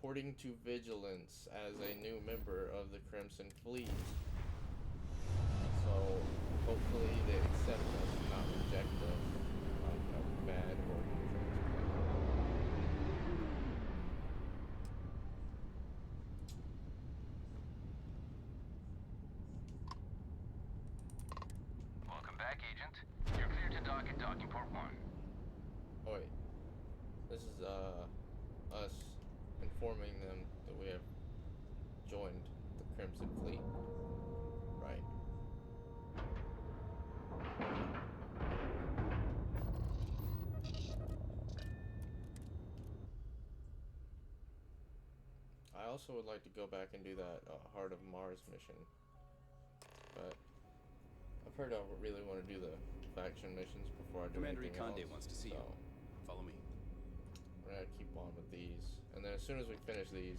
reporting to Vigilance as a new member of the Crimson Fleet. So hopefully they accept us and not reject us like a bad organ transplant. Welcome back, Agent. You're clear to dock at docking port 1. Oh wait. This is us informing them that we have joined the Crimson Fleet. Right. I also would like to go back and do that Heart of Mars mission, but I've heard I really want to do the faction missions before I do Commander anything Ikonde else, wants to see so you. Follow me. we're gonna keep on with these, and then as soon as we finish these,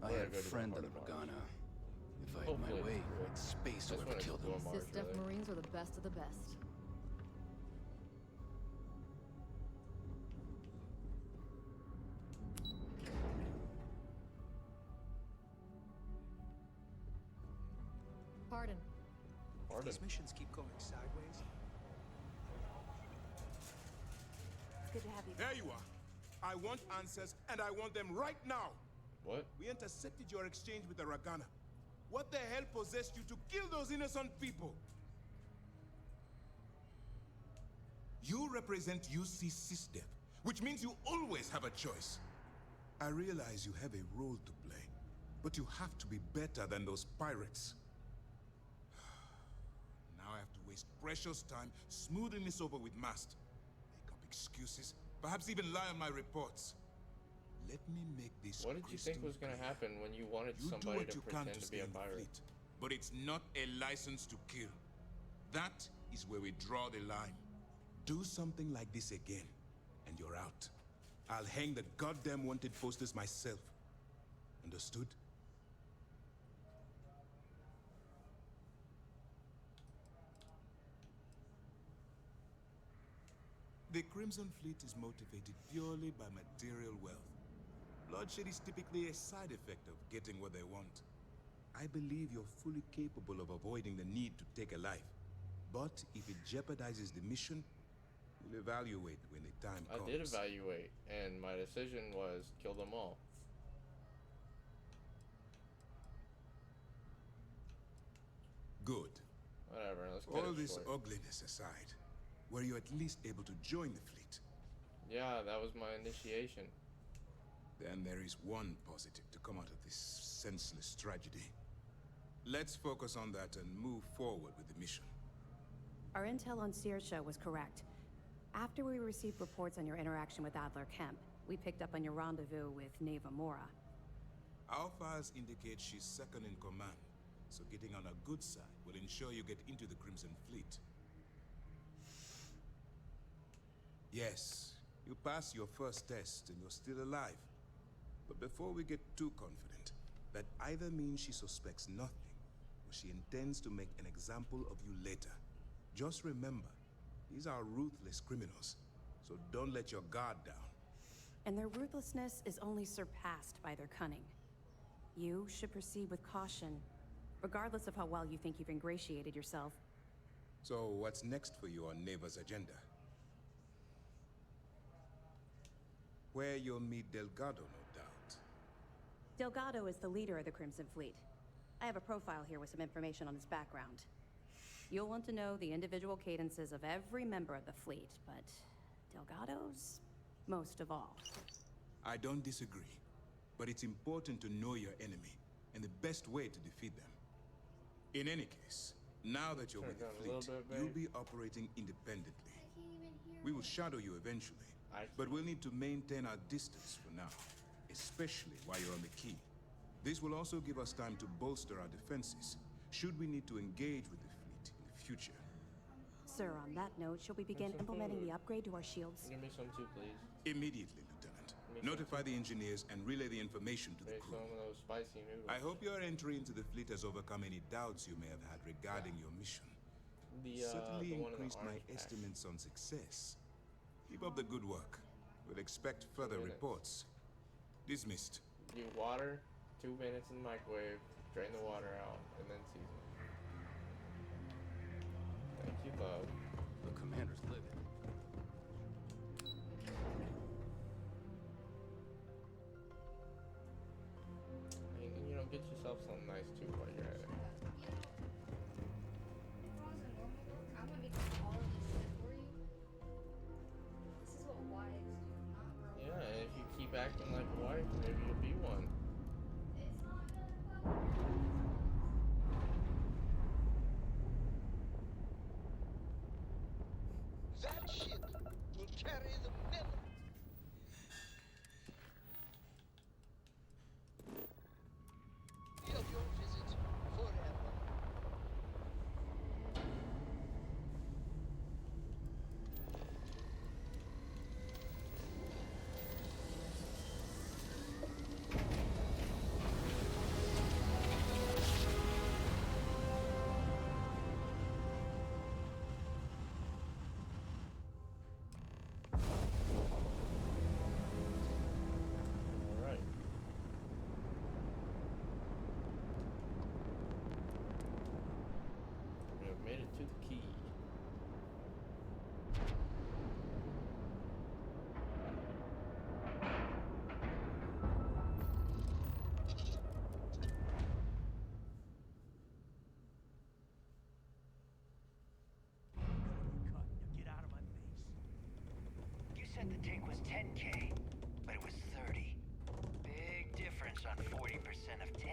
I we're had a gonna go to friend the on the Heart of Mars. Morgana. If I had my Hopefully way, it's cool. I'd space This whoever one is killed cool him. Mars, Sys-Def really. Marines are the best of the best. Pardon. Pardon. These missions keep going sideways. It's good to have you. There you are. I want answers, and I want them right now. What? We intercepted your exchange with the Ragana. What the hell possessed you to kill those innocent people? You represent UC SysDev, which means you always have a choice. I realize you have a role to play, but you have to be better than those pirates. Now I have to waste precious time smoothing this over with Mast. Make up excuses, perhaps even lie on my reports. Let me make this What did you think was going to clear. happen when you wanted You do somebody what to you can pretend to to stay be a in the pirate? fleet, but it's not a license to kill. That is where we draw the line. Do something like this again, and you're out. I'll hang the goddamn wanted posters myself. Understood? The Crimson Fleet is motivated purely by material wealth. Bloodshed is typically a side effect of getting what they want. I believe you're fully capable of avoiding the need to take a life. But if it jeopardizes the mission, we'll evaluate when the time comes. I did evaluate, and my decision was kill them all. Good. Whatever, let's cut All it this short. ugliness aside, were you at least able to join the fleet? Yeah, that was my initiation. Then there is one positive to come out of this senseless tragedy. Let's focus on that and move forward with the mission. Our intel on Saoirse was correct. After we received reports on your interaction with Adler Kemp, we picked up on your rendezvous with Neva Mora. Our files indicate she's second in command, so getting on her good side will ensure you get into the Crimson Fleet. Yes, you passed your first test and you're still alive. But before we get too confident, that either means she suspects nothing, or she intends to make an example of you later. Just remember, these are ruthless criminals, so don't let your guard down. And their ruthlessness is only surpassed by their cunning. You should proceed with caution, regardless of how well you think you've ingratiated yourself. So what's next for you on Neva's agenda? Where you'll meet Delgado, no doubt. Delgado is the leader of the Crimson Fleet. I have a profile here with some information on his background. You'll want to know the individual cadences of every member of the fleet, but Delgado's most of all. I don't disagree, but it's important to know your enemy and the best way to defeat them. In any case, now that you're Turn with the it down a little fleet, bit, babe. you'll be operating independently. We will shadow you eventually, I but we'll need to maintain our distance for now, especially while you're on the key. This will also give us time to bolster our defenses, should we need to engage with the fleet in the future. Sir, on that note, shall we begin some implementing food. the upgrade to our shields? Give me some too, please. Immediately, Lieutenant. Me Notify the engineers and relay the information to the Make some crew. of those spicy noodles. I hope your entry into the fleet has overcome any doubts you may have had regarding your mission. Certainly the one in the increased my orange pack. estimates on success. Keep up the good work. We'll expect further minutes. reports. Dismissed. do water, 2 minutes in the microwave, drain the water out, and then season. Thank you, love. The commander's livid. And, get yourself something nice too while you're at it. If I was a normal work, I would make all of this shit for you. This is what wives do, not girls. Yeah, and if you keep acting like a wife, maybe you'll be one. It's not gonna That ship will carry the memory. Of your visit forever. Alright. We have made it to the key. Get out of my face. You said the take was 10K, but it was 30. Big difference on 40% of 10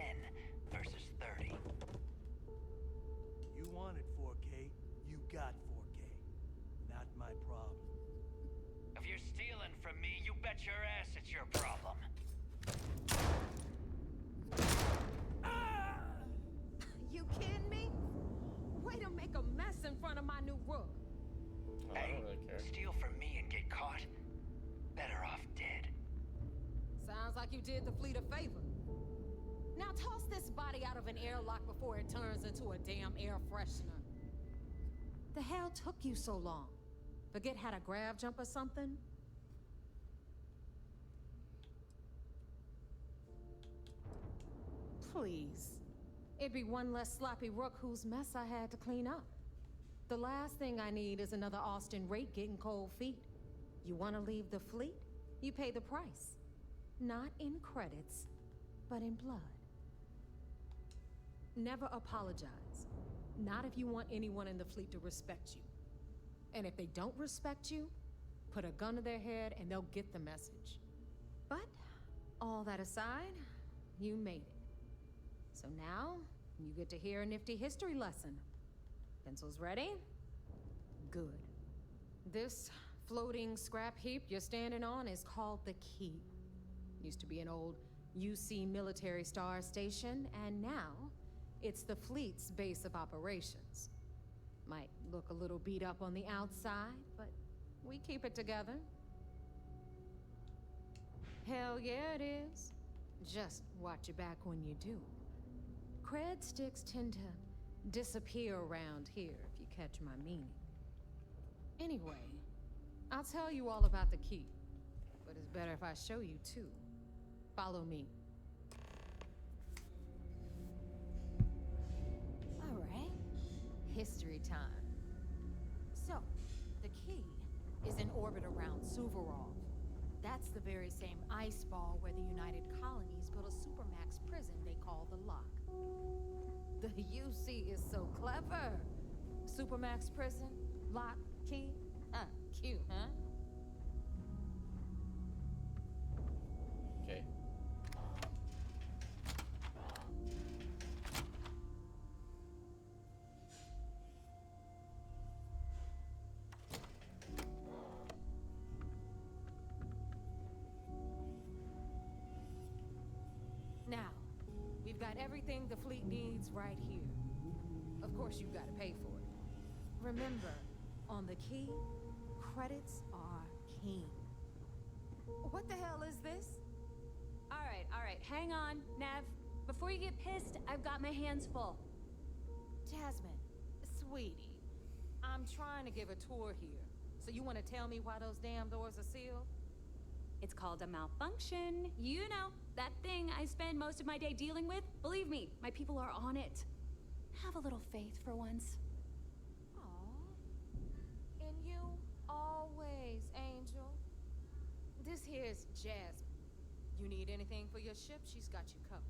versus 30. You wanted 4K, you got 4K. Not my problem. If you're stealing from me, you bet your ass it's your problem. You kidding me? Way to make a mess in front of my new rook. Oh, I don't really care. Steal from me and get caught? Better off dead. Sounds like you did the fleet a favor. Now toss this body out of an airlock before it turns into a damn air freshener. The hell took you so long? Forget how to grav jump or something? Please. It'd be one less sloppy rook whose mess I had to clean up. The last thing I need is another Austin rate getting cold feet. You want to leave the fleet? You pay the price. Not in credits, but in blood. Never apologize. Not if you want anyone in the fleet to respect you. And if they don't respect you, put a gun to their head and they'll get the message. But, all that aside, you made it. So now, you get to hear a nifty history lesson. Pencils ready? Good. This floating scrap heap you're standing on is called the Key. Used to be an old UC military star station, and now it's the fleet's base of operations. Might look a little beat up on the outside, but we keep it together. Hell yeah, it is. Just watch your back when you do. Cred sticks tend to disappear around here, if you catch my meaning. Anyway, I'll tell you all about the Key, but it's better if I show you too. Follow me. All right, history time. So, the Key is in orbit around Suvorov. That's the very same ice ball where the United Colonies built a supermax prison they call the Lock. The UC is so clever. Supermax prison, Lock, Key. Cute, huh? Okay. Now, we've got everything the fleet needs right here. Of course, you've got to pay for it. Remember, on the Key, credits are king. What the hell is this? All right, hang on, Nev. Before you get pissed, I've got my hands full. Jasmine, sweetie, I'm trying to give a tour here. So you want to tell me why those damn doors are sealed? It's called a malfunction. You know, that thing I spend most of my day dealing with. Believe me, my people are on it. Have a little faith for once. Aw. And you always, Angel. This here's Jasmine. You need anything for your ship, she's got you covered.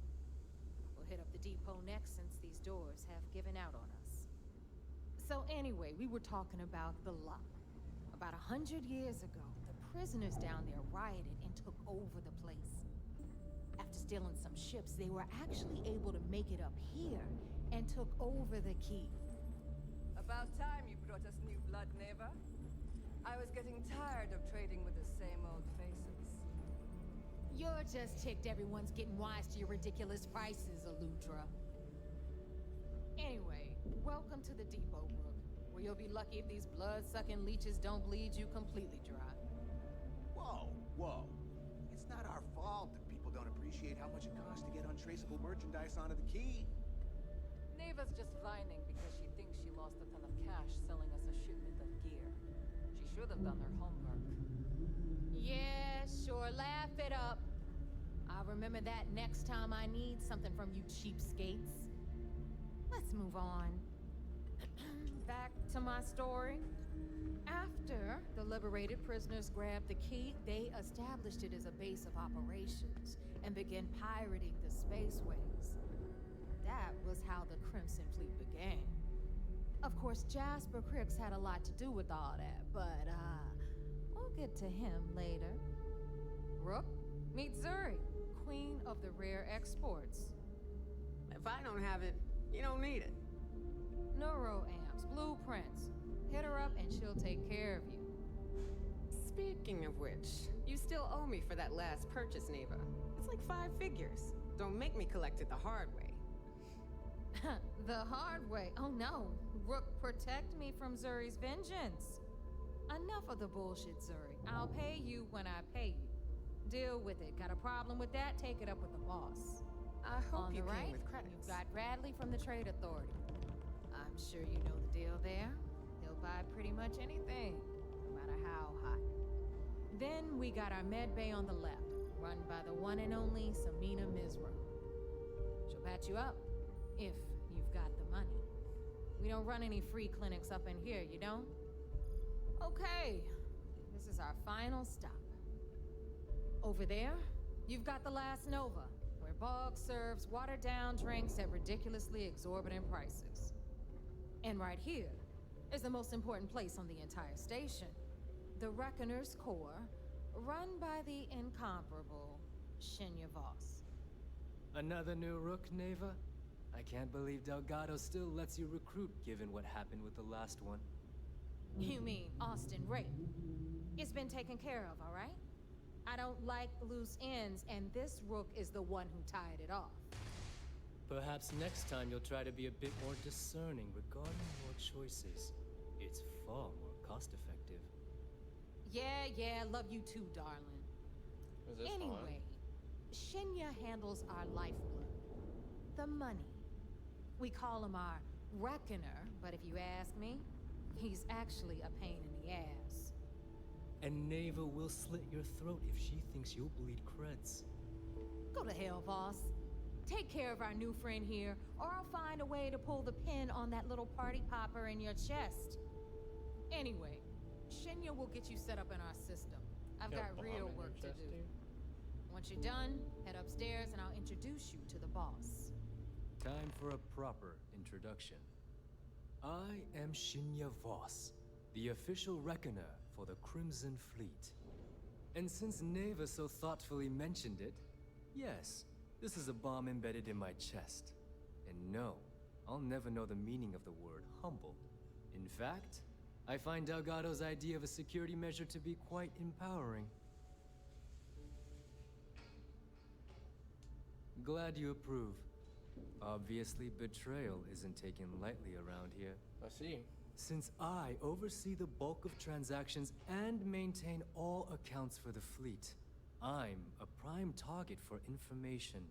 We'll hit up the depot next since these doors have given out on us. So anyway, we were talking about the lock. About 100 years ago, the prisoners down there rioted and took over the place. After stealing some ships, they were actually able to make it up here and took over the key. About time you brought us new blood, Neva. I was getting tired of trading with the same old faces. You're just ticked everyone's getting wise to your ridiculous prices, Aludra. Anyway, welcome to the depot, Rook, where you'll be lucky if these blood-sucking leeches don't bleed you completely dry. Whoa, whoa. It's not our fault that people don't appreciate how much it costs to get untraceable merchandise onto the key. Neva's just whining because she thinks she lost a ton of cash selling us a shipment of gear. She should have done her homework. Yeah, sure, laugh it up. I'll remember that next time I need something from you cheapskates. Let's move on. Back to my story. After the liberated prisoners grabbed the key, they established it as a base of operations and began pirating the spaceways. That was how the Crimson Fleet began. Of course, Jasper Cricks had a lot to do with all that, but, we'll get to him later. Rook, meet Zuri, queen of the rare exports. If I don't have it, you don't need it. Neuroamps, blueprints. Hit her up and she'll take care of you. Speaking of which, you still owe me for that last purchase, Neva. It's like 5 figures. Don't make me collect it the hard way. The hard way? Oh no. Rook, protect me from Zuri's vengeance. Enough of the bullshit, Zuri. I'll pay you when I pay you. Deal with it. Got a problem with that? Take it up with the boss. I hope On you the came right, with credits. you've got Bradley from the Trade Authority. I'm sure you know the deal there. He'll buy pretty much anything, no matter how hot. Then we got our med bay on the left, run by the one and only Samina Mizra. She'll patch you up, if you've got the money. We don't run any free clinics up in here, you don't? Okay, this is our final stop. Over there, you've got the Last Nova, where Bog serves watered-down drinks at ridiculously exorbitant prices. And right here is the most important place on the entire station, the Reckoner's Core, run by the incomparable Shinya Voss. Another new Rook, Neva? I can't believe Delgado still lets you recruit, given what happened with the last one. You mean Austin Ray? It's been taken care of, all right? I don't like loose ends, and this Rook is the one who tied it off. Perhaps next time you'll try to be a bit more discerning regarding your choices. It's far more cost-effective. Yeah, love you too, darling. Is this Anyway, Shinya handles our lifeblood. The money. We call him our Reckoner, but if you ask me, he's actually a pain in the ass. And Neva will slit your throat if she thinks you'll bleed creds. Go to hell, boss. Take care of our new friend here, or I'll find a way to pull the pin on that little party popper in your chest. Anyway, Shinya will get you set up in our system. I've got real work to do. Once you're done, head upstairs and I'll introduce you to the boss. Time for a proper introduction. I am Shinya Voss, the official reckoner for the Crimson Fleet. And since Neva so thoughtfully mentioned it, yes, this is a bomb embedded in my chest. And no, I'll never know the meaning of the word humble. In fact, I find Delgado's idea of a security measure to be quite empowering. Glad you approve. Obviously, betrayal isn't taken lightly around here. I see. Since I oversee the bulk of transactions and maintain all accounts for the fleet, I'm a prime target for information.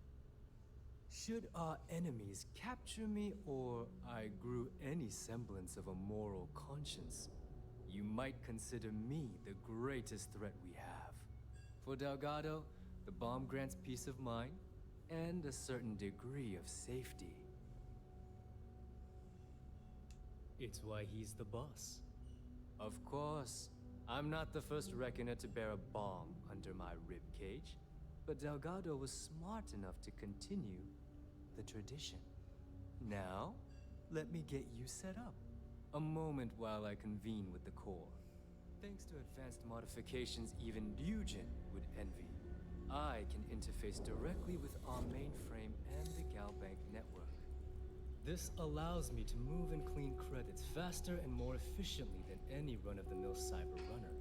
Should our enemies capture me or I grew any semblance of a moral conscience, you might consider me the greatest threat we have. For Delgado, the bomb grants peace of mind and a certain degree of safety. It's why he's the boss. Of course, I'm not the first reckoner to bear a bomb under my rib cage, but Delgado was smart enough to continue the tradition. Now, let me get you set up. A moment while I convene with the core. Thanks to advanced modifications even Ryujin would envy, I can interface directly with our mainframe and the Galbank network. This allows me to move and clean credits faster and more efficiently than any run-of-the-mill cyber runner.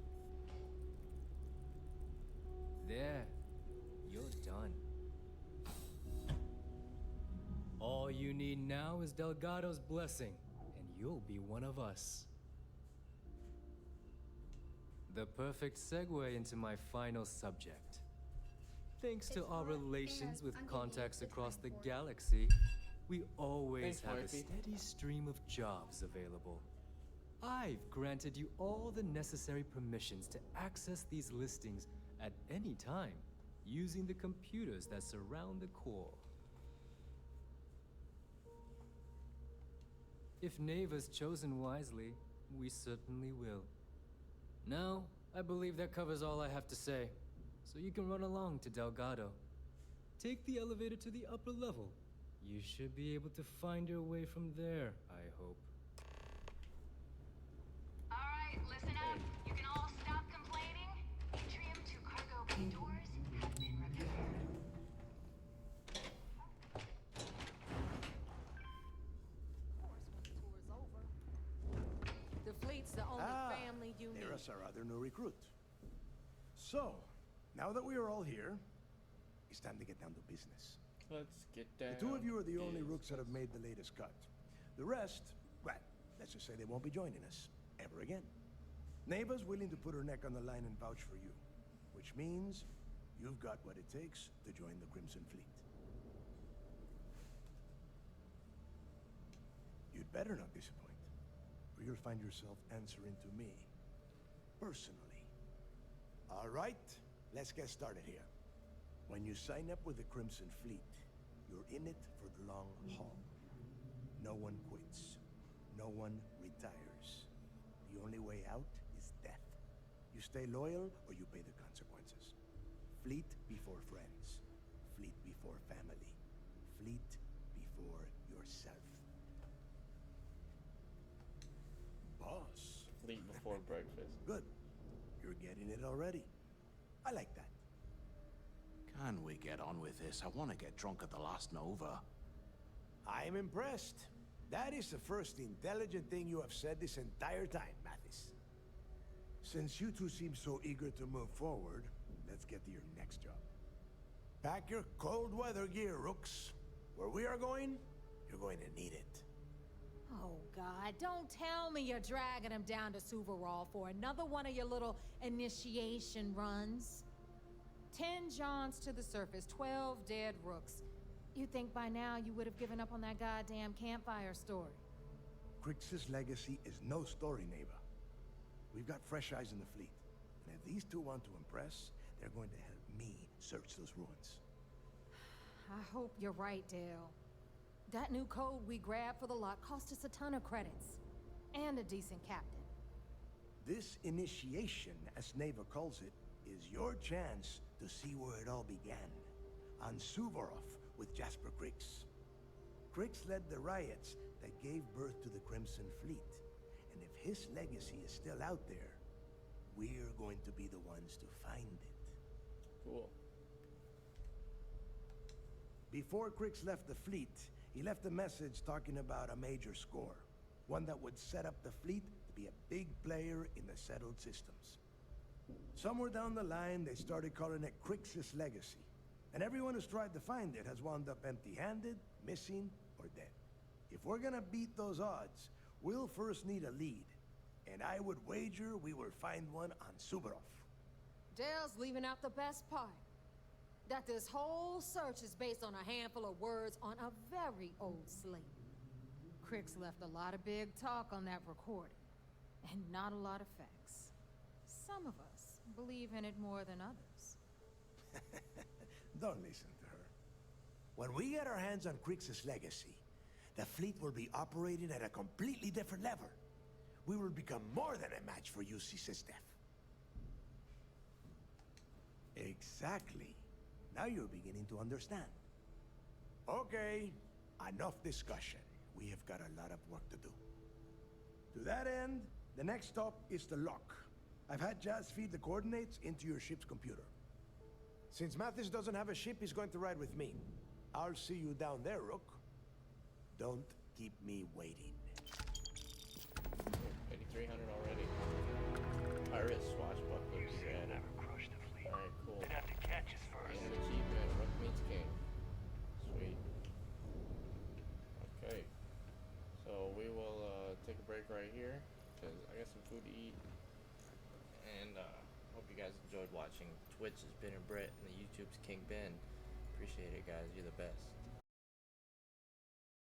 There, you're done. All you need now is Delgado's blessing, and you'll be one of us. The perfect segue into my final subject. Thanks to our relations with contacts across the galaxy, we always have a steady stream of jobs available. I've granted you all the necessary permissions to access these listings at any time, using the computers that surround the core. If Neva's chosen wisely, we certainly will. Now, I believe that covers all I have to say, so you can run along to Delgado. Take the elevator to the upper level. You should be able to find your way from there, I hope. Alright, listen up. You can all stop complaining. Atrium to cargo bay doors have been repaired. The fleet's the only family you need. There's our other new recruit. So, now that we are all here, it's time to get down to business. Let's get down. The two of you are the only rooks that have made the latest cut. The rest, well, let's just say they won't be joining us ever again. Neva's willing to put her neck on the line and vouch for you, which means you've got what it takes to join the Crimson Fleet. You'd better not disappoint, or you'll find yourself answering to me, personally. All right, let's get started here. When you sign up with the Crimson Fleet, you're in it for the long haul. No one quits. No one retires. The only way out is death. You stay loyal or you pay the consequences. Fleet before friends. Fleet before family. Fleet before yourself. Boss. Fleet before breakfast. Good. You're getting it already. I like that. Can we get on with this? I want to get drunk at the last Nova. I'm impressed. That is the first intelligent thing you have said this entire time, Mathis. Since you two seem so eager to move forward, let's get to your next job. Pack your cold weather gear, Rooks. Where we are going, you're going to need it. Oh, God, don't tell me you're dragging him down to Suvarol for another one of your little initiation runs. 10 Johns to the surface, 12 dead rooks. You'd think by now you would have given up on that goddamn campfire story. Crix's legacy is no story, Neva. We've got fresh eyes in the fleet. And if these two want to impress, they're going to help me search those ruins. I hope you're right, Dale. That new code we grabbed for the lot cost us a ton of credits. And a decent captain. This initiation, as Neva calls it, is your chance to see where it all began. On Suvorov with Jasper Crix. Crix led the riots that gave birth to the Crimson Fleet. And if his legacy is still out there, we're going to be the ones to find it. Cool. Before Crix left the fleet, he left a message talking about a major score. One that would set up the fleet to be a big player in the settled systems. Somewhere down the line, they started calling it Crix's legacy. And everyone who's tried to find it has wound up empty-handed, missing, or dead. If we're gonna beat those odds, we'll first need a lead. And I would wager we will find one on Suvorov. Dale's leaving out the best part. That this whole search is based on a handful of words on a very old slate. Crix left a lot of big talk on that recording, and not a lot of facts. Some of us believe in it more than others. don't listen to her. When we get our hands on Crix's legacy, the fleet will be operating at a completely different level. We will become more than a match for UC System. Exactly. Now you're beginning to understand. Okay, enough discussion. We have got a lot of work to do. To that end, the next stop is the lock. I've had Jazz feed the coordinates into your ship's computer. Since Mathis doesn't have a ship, he's going to ride with me. I'll see you down there, Rook. Don't keep me waiting. 8300 already. Pirate swashbuckler. You said you'll never crush the fleet. Alright, cool. They'd have to catch us first. And an achievement, Rook meets King. Sweet. Okay. So we will take a break right here, because I got some food to eat. And hope you guys enjoyed watching. Twitch has been Brit, and the YouTube's King Ben. Appreciate it, guys. You're the best.